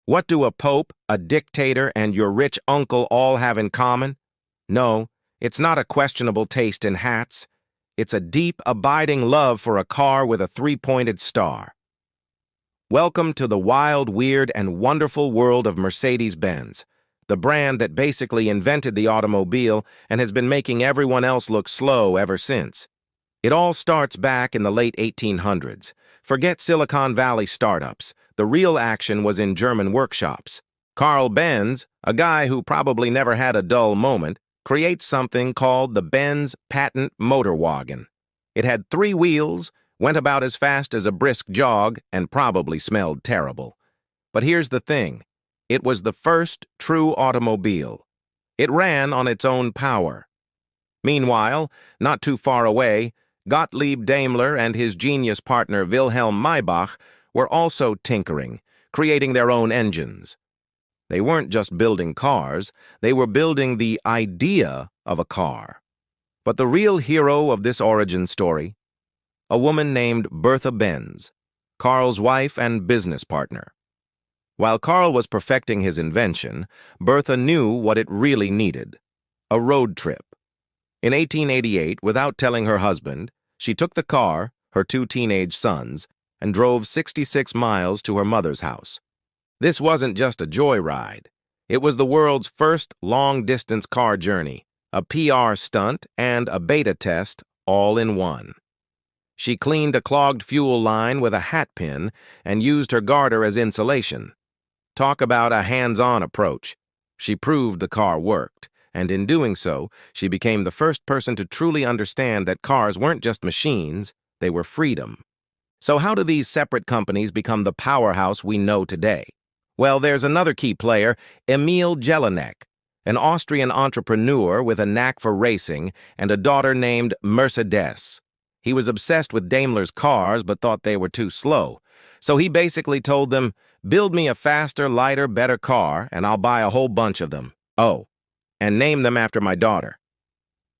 What do a pope, a dictator, and your rich uncle all have in common? No, it's not a questionable taste in hats. It's a deep, abiding love for a car with a three-pointed star. Welcome to the wild, weird, and wonderful world of Mercedes-Benz, the brand that basically invented the automobile and has been making everyone else look slow ever since. It all starts back in the late 1800s. Forget Silicon Valley startups. The real action was in German workshops. Carl Benz, a guy who probably never had a dull moment, creates something called the Benz Patent Motor Wagon. It had 3 wheels, went about as fast as a brisk jog, and probably smelled terrible. But here's the thing. It was the first true automobile. It ran on its own power. Meanwhile, not too far away, Gottlieb Daimler and his genius partner Wilhelm Maybach were also tinkering, creating their own engines. They weren't just building cars, they were building the idea of a car. But the real hero of this origin story, a woman named Bertha Benz, Carl's wife and business partner. While Carl was perfecting his invention, Bertha knew what it really needed: a road trip. In 1888, without telling her husband, she took the car, her 2 teenage sons, and drove 66 miles to her mother's house. This wasn't just a joyride. It was the world's first long-distance car journey, a PR stunt, and a beta test all in one. She cleaned a clogged fuel line with a hat pin and used her garter as insulation. Talk about a hands-on approach. She proved the car worked, and in doing so, she became the first person to truly understand that cars weren't just machines, they were freedom. So how do these separate companies become the powerhouse we know today? Well, there's another key player, Emil Jelinek, an Austrian entrepreneur with a knack for racing and a daughter named Mercedes. He was obsessed with Daimler's cars but thought they were too slow. So he basically told them, "Build me a faster, lighter, better car, and I'll buy a whole bunch of them. Oh, and name them after my daughter."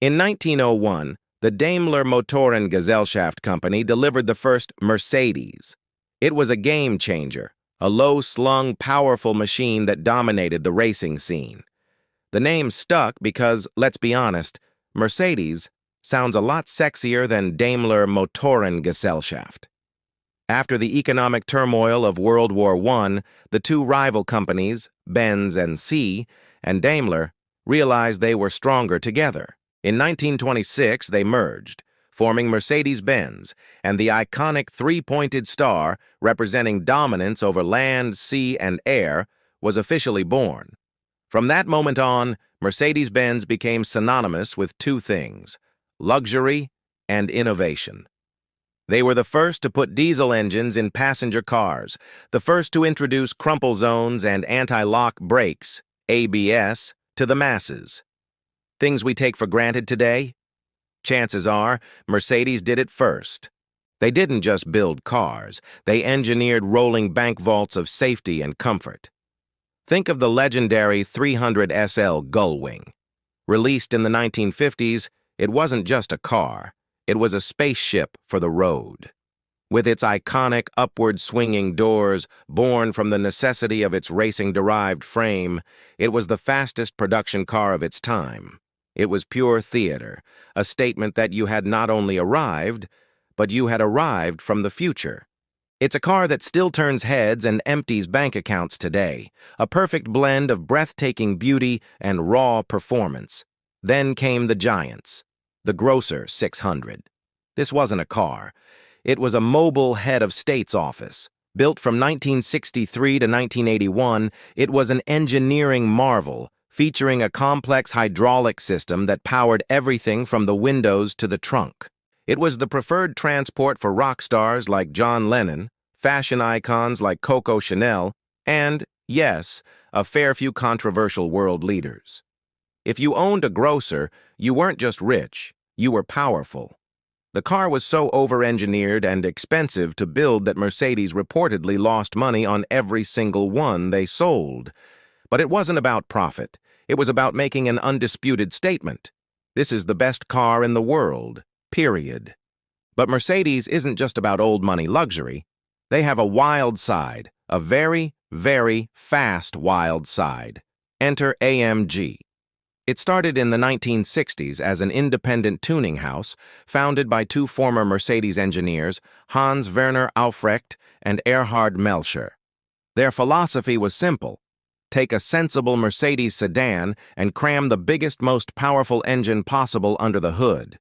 In 1901, the Daimler Motorengesellschaft company delivered the first Mercedes. It was a game changer, a low-slung, powerful machine that dominated the racing scene. The name stuck because, let's be honest, Mercedes sounds a lot sexier than Daimler Motorengesellschaft. After the economic turmoil of World War I, the 2 rival companies, Benz and C, and Daimler, realized they were stronger together. In 1926, they merged, forming Mercedes-Benz, and the iconic 3-pointed star, representing dominance over land, sea, and air, was officially born. From that moment on, Mercedes-Benz became synonymous with 2 things: luxury and innovation. They were the first to put diesel engines in passenger cars, the first to introduce crumple zones and anti-lock brakes, ABS, to the masses. Things we take for granted today? Chances are, Mercedes did it first. They didn't just build cars, they engineered rolling bank vaults of safety and comfort. Think of the legendary 300 SL Gullwing. Released in the 1950s, it wasn't just a car, it was a spaceship for the road. With its iconic upward-swinging doors, born from the necessity of its racing-derived frame, it was the fastest production car of its time. It was pure theater, a statement that you had not only arrived, but you had arrived from the future. It's a car that still turns heads and empties bank accounts today, a perfect blend of breathtaking beauty and raw performance. Then came the giants. The Grosser 600. This wasn't a car. It was a mobile head of state's office. Built from 1963 to 1981, it was an engineering marvel, featuring a complex hydraulic system that powered everything from the windows to the trunk. It was the preferred transport for rock stars like John Lennon, fashion icons like Coco Chanel, and, yes, a fair few controversial world leaders. If you owned a Grosser, you weren't just rich, you were powerful. The car was so over-engineered and expensive to build that Mercedes reportedly lost money on every single one they sold. But it wasn't about profit. It was about making an undisputed statement. This is the best car in the world, period. But Mercedes isn't just about old money luxury. They have a wild side, a very, Very fast wild side. Enter AMG. It started in the 1960s as an independent tuning house founded by two former Mercedes engineers, Hans Werner Aufrecht and Erhard Melcher. Their philosophy was simple: take a sensible Mercedes sedan and cram the biggest, most powerful engine possible under the hood.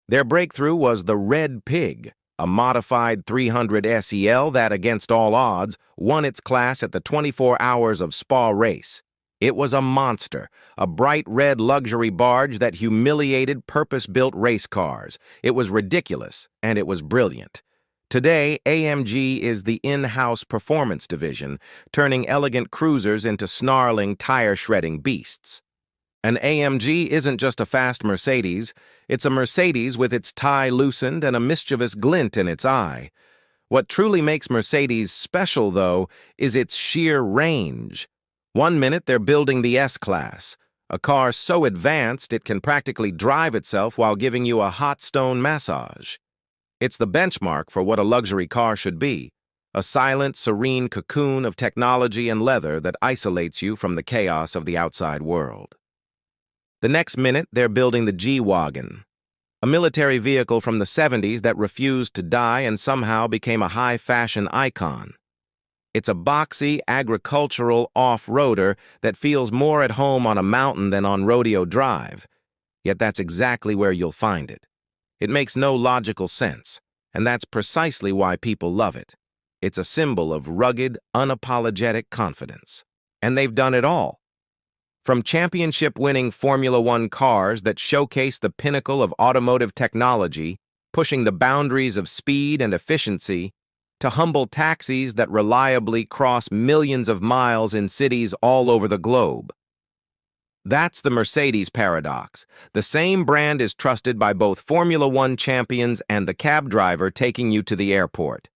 Their breakthrough was the Red Pig, a modified 300 SEL that, against all odds, won its class at the 24 Hours of Spa race. It was a monster, a bright red luxury barge that humiliated purpose-built race cars. It was ridiculous, and it was brilliant. Today, AMG is the in-house performance division, turning elegant cruisers into snarling, tire-shredding beasts. An AMG isn't just a fast Mercedes, it's a Mercedes with its tie loosened and a mischievous glint in its eye. What truly makes Mercedes special, though, is its sheer range. One minute they're building the S-Class, a car so advanced it can practically drive itself while giving you a hot stone massage. It's the benchmark for what a luxury car should be, a silent, serene cocoon of technology and leather that isolates you from the chaos of the outside world. The next minute, they're building the G-Wagon, a military vehicle from the 70s that refused to die and somehow became a high-fashion icon. It's a boxy, agricultural off-roader that feels more at home on a mountain than on Rodeo Drive, yet that's exactly where you'll find it. It makes no logical sense, and that's precisely why people love it. It's a symbol of rugged, unapologetic confidence. And they've done it all. From championship-winning Formula One cars that showcase the pinnacle of automotive technology, pushing the boundaries of speed and efficiency, to humble taxis that reliably cross millions of miles in cities all over the globe. That's the Mercedes paradox. The same brand is trusted by both Formula One champions and the cab driver taking you to the airport.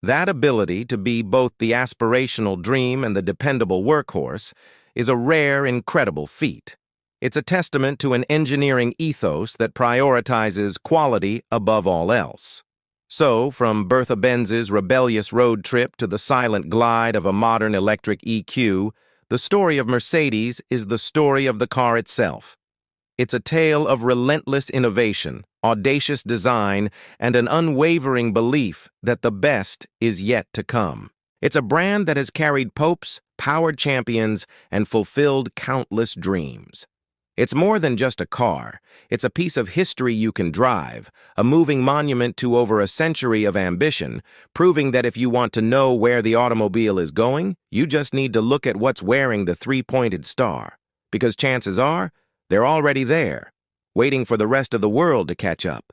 That ability to be both the aspirational dream and the dependable workhorse is a rare, incredible feat. It's a testament to an engineering ethos that prioritizes quality above all else. So, from Bertha Benz's rebellious road trip to the silent glide of a modern electric EQ, the story of Mercedes is the story of the car itself. It's a tale of relentless innovation, audacious design, and an unwavering belief that the best is yet to come. It's a brand that has carried popes, powered champions, and fulfilled countless dreams. It's more than just a car. It's a piece of history you can drive, a moving monument to over a century of ambition, proving that if you want to know where the automobile is going, you just need to look at what's wearing the three-pointed star. Because chances are, they're already there, waiting for the rest of the world to catch up.